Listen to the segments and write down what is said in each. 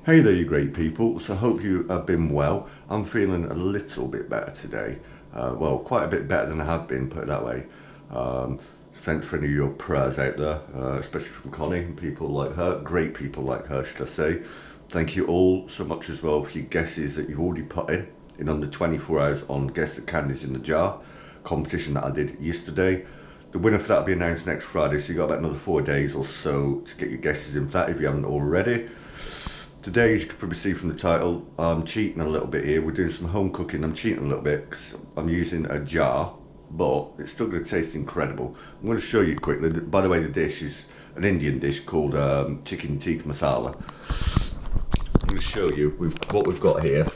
Hey there, you great people. So I hope you have been well. I'm feeling a little bit better today. Well, quite a bit better than I have been, put it that way. Thanks for any of your prayers out there, especially from Connie and people like her, great people like her, should I say. Thank you all so much as well for your guesses that you've already put in under 24 hours on Guess the Candies in the Jar competition that I did yesterday. The winner for that will be announced next Friday, so you've got about another 4 days or so to get your guesses in for that if you haven't already. Today, as you can probably see from the title, I'm cheating a little bit here. We're doing some home cooking. I'm cheating a little bit because I'm using a jar, but it's still going to taste incredible. I'm going to show you quickly. By the way, the dish is an Indian dish called chicken tikka masala. I'm going to show you what we've got here.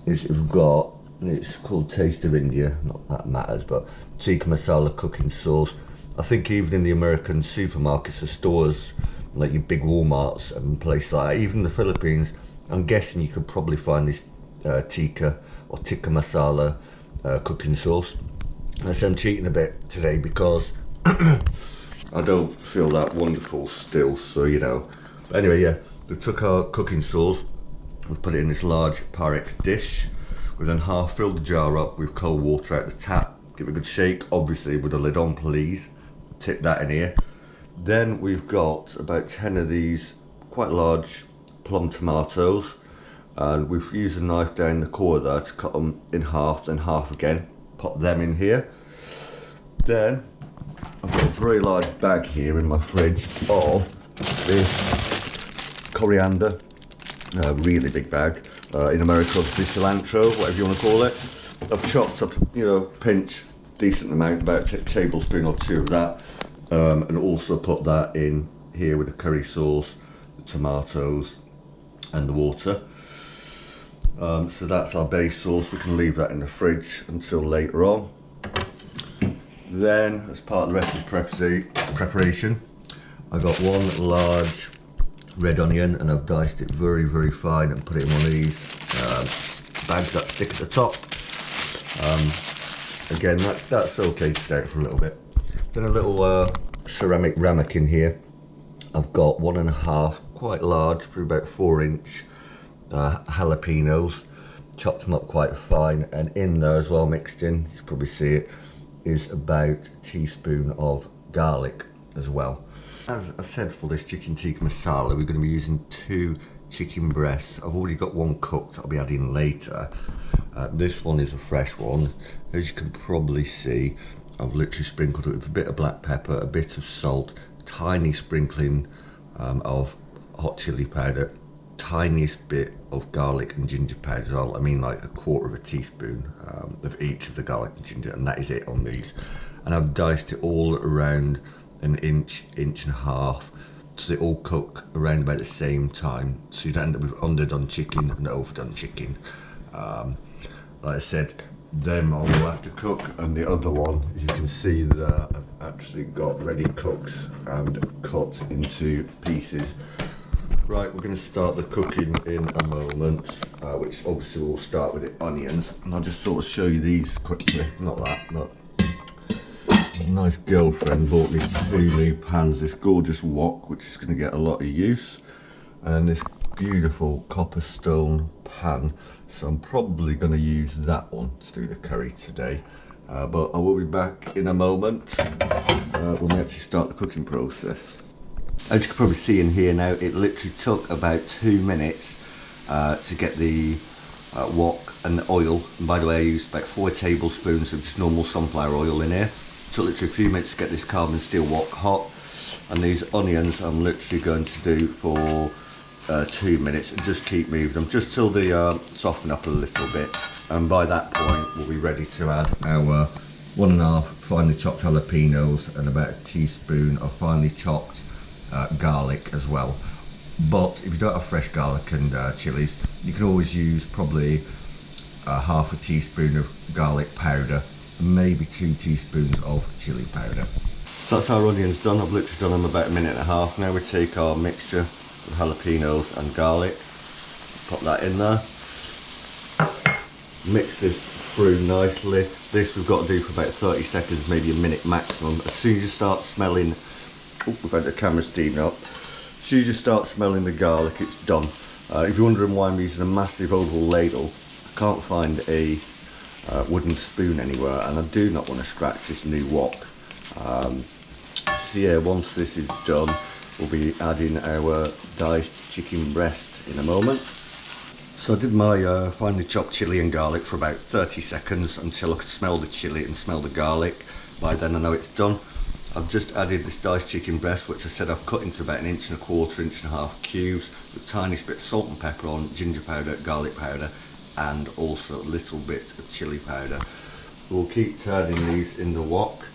We've got, it's called Taste of India, not that matters, but tikka masala cooking sauce. I think even in the American supermarkets or stores, like your big Walmarts and places like that, even in the Philippines, I'm guessing you could probably find this tikka or tikka masala cooking sauce. And so I'm cheating a bit today because I don't feel that wonderful still, so you know. But anyway, yeah, we took our cooking sauce, we put it in this large Pyrex dish. We then half filled the jar up with cold water out the tap. Give it a good shake, obviously with the lid on, please. Tip that in here. Then we've got about 10 of these quite large plum tomatoes, and we've used a knife down the core there to cut them in half, then half again. Pop them in here. Then I've got a very large bag here in my fridge of this coriander, a really big bag. In America, obviously cilantro, whatever you want to call it. I've chopped up, you know, pinch, decent amount, about a tablespoon or two of that. And also put that in here with the curry sauce, the tomatoes and the water. So that's our base sauce. We can leave that in the fridge until later on. Then, as part of the rest of the preparation, I got one large red onion and I've diced it very, very fine and put it in one of these bags that stick at the top. Again, that's okay to stay out for a little bit. Then a little ceramic ramekin here. I've got 1.5 quite large, probably about 4-inch jalapenos, chopped them up quite fine, and in there as well, mixed in, you can probably see it, is about a teaspoon of garlic as well. As I said, for this chicken tikka masala, we're going to be using 2 chicken breasts. I've already got one cooked, I'll be adding later. This one is a fresh one. As you can probably see, I've literally sprinkled it with a bit of black pepper, a bit of salt, tiny sprinkling of hot chili powder, tiniest bit of garlic and ginger powder as well. I mean like 1/4 teaspoon of each of the garlic and ginger, and that is it on these. And I've diced it all around an inch, inch and a half, so they all cook around about the same time, so you don't end up with underdone chicken and overdone chicken. Like I said, them I will have to cook, and the other one, as you can see there, I've actually got ready cooked and cut into pieces. Right, we're going to start the cooking in a moment, which obviously we'll start with the onions, and I'll just sort of show you these quickly. Not that, but a nice girlfriend bought me 2 new pans, this gorgeous wok, which is going to get a lot of use, and this beautiful copper stone pan, so I'm probably going to use that one to do the curry today, but I will be back in a moment when we actually start the cooking process. As you can probably see in here now, it literally took about 2 minutes to get the wok and the oil, and by the way I used about 4 tablespoons of just normal sunflower oil in here. It took literally a few minutes to get this carbon steel wok hot, and these onions I'm literally going to do for 2 minutes and just keep moving them just till they soften up a little bit, and by that point we'll be ready to add our 1.5 finely chopped jalapenos and about a teaspoon of finely chopped garlic as well. But if you don't have fresh garlic and chilies, you can always use probably 1/2 teaspoon of garlic powder, maybe 2 teaspoons of chili powder. So that's our onions done. I've literally done them about 1.5 minutes. Now we take our mixture of jalapenos and garlic, pop that in there, mix this through nicely. This we've got to do for about 30 seconds, maybe a minute maximum. As soon as you start smelling, oh, we've had the camera steaming up. As soon as you start smelling the garlic, it's done. If you're wondering why I'm using a massive oval ladle, I can't find a wooden spoon anywhere, and I do not want to scratch this new wok. So yeah, once this is done, we'll be adding our diced chicken breast in a moment. So I did my finely chopped chilli and garlic for about 30 seconds until I could smell the chilli and smell the garlic. By then I know it's done. I've just added this diced chicken breast, which I said I've cut into about 1 1/4 inch, 1.5 inch cubes, with tiny bit of salt and pepper on, ginger powder, garlic powder, and also a little bit of chilli powder. We'll keep turning these in the wok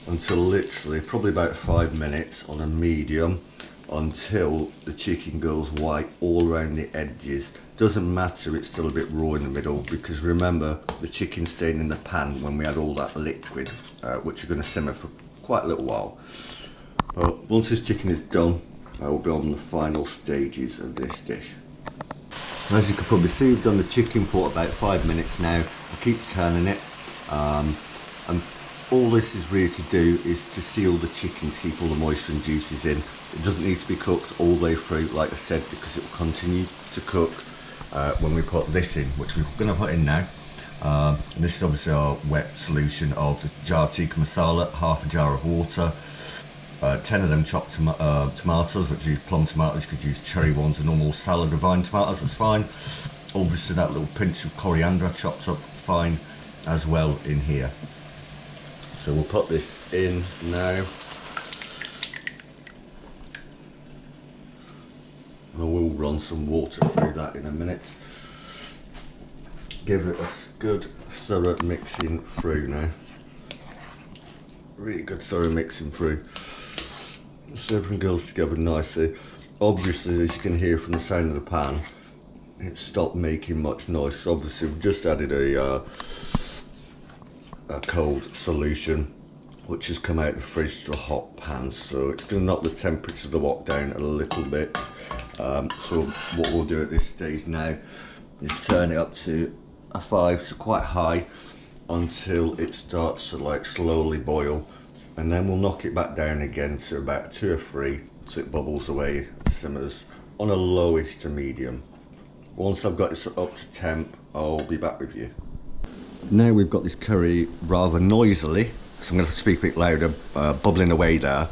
until literally probably about 5 minutes on a medium, until the chicken goes white all around the edges. Doesn't matter, it's still a bit raw in the middle, because remember, the chicken staying in the pan when we add all that liquid, which are going to simmer for quite a little while. But once this chicken is done, I will be on the final stages of this dish. As you can probably see, we've done the chicken for about 5 minutes now. I keep turning it, and all this is really to do is to seal the chicken, to keep all the moisture and juices in. It doesn't need to be cooked all the way through, like I said, because it will continue to cook when we put this in, which we're going to put in now. And this is obviously our wet solution of the jar Tikka Massala, half a jar of water, 10 of them chopped tomatoes, which use plum tomatoes. You could use cherry ones, and normal salad of vine tomatoes, that's fine. Obviously that little pinch of coriander I chopped up fine as well in here. So we'll put this in now. And we'll run some water through that in a minute. Give it a good thorough mixing through now. Really good thorough mixing through, so everything goes together nicely. Obviously, as you can hear from the sound of the pan, it stopped making much noise. So obviously we've just added a cold solution, which has come out of the fridge to a hot pan, so it's going to knock the temperature of the wok down a little bit. So what we'll do at this stage now is turn it up to a 5, so quite high, until it starts to like slowly boil, and then we'll knock it back down again to about 2 or 3, so it bubbles away, simmers on a lowish to medium. Once I've got this up to temp, I'll be back with you. Now we've got this curry rather noisily, so I'm going to speak a bit louder, bubbling away there.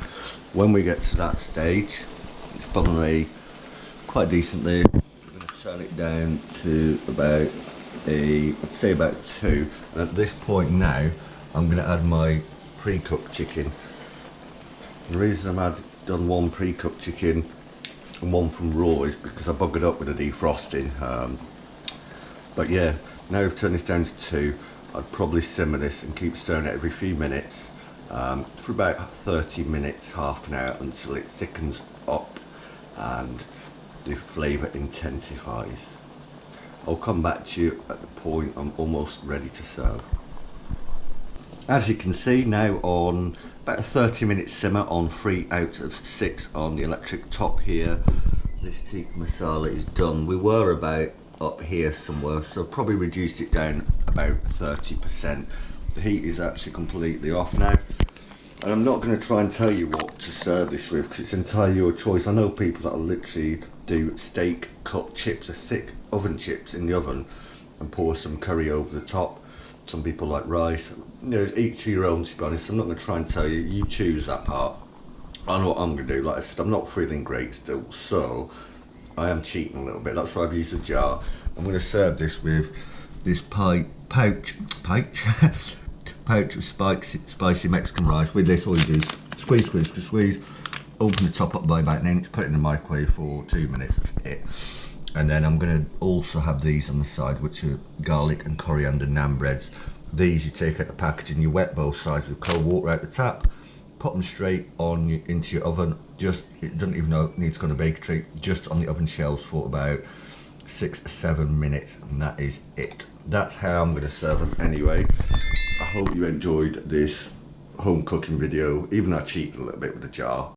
When we get to that stage, it's bubbling away quite decently. We're going to turn it down to about I'd say about 2, and at this point now I'm going to add my pre-cooked chicken. The reason I've done 1 pre-cooked chicken and 1 from raw is because I buggered up with the defrosting. But yeah, now I've turned this down to 2. I'd probably simmer this and keep stirring it every few minutes for about 30 minutes, half an hour, until it thickens up and the flavour intensifies. I'll come back to you at the point I'm almost ready to serve. As you can see, now on about a 30-minute simmer on 3 out of 6 on the electric top here, this Tikka Masala is done. We were about up here somewhere, so I've probably reduced it down about 30%. The heat is actually completely off now, and I'm not going to try and tell you what to serve this with, because it's entirely your choice. I know people that will literally do steak cut chips, or thick oven chips in the oven, and pour some curry over the top. Some people like rice. You know, each to your own, to be honest. I'm not going to try and tell you, you choose that part. I know what I'm going to do. Like I said, I'm not feeling great still, so I am cheating a little bit. That's why I've used a jar. I'm going to serve this with this pouch of spicy Mexican rice. With this, all you do is squeeze, open the top up by about 1 inch, put it in the microwave for 2 minutes, that's it. And then I'm going to also have these on the side, which are garlic and coriander naan breads. These you take out the packaging, you wet both sides with cold water out the tap, put them straight on into your oven. Just, it doesn't even need to go on a baking tray, just on the oven shelves for about 6 or 7 minutes, and that is it. That's how I'm going to serve them anyway. I hope you enjoyed this home cooking video, even though I cheated a little bit with the jar.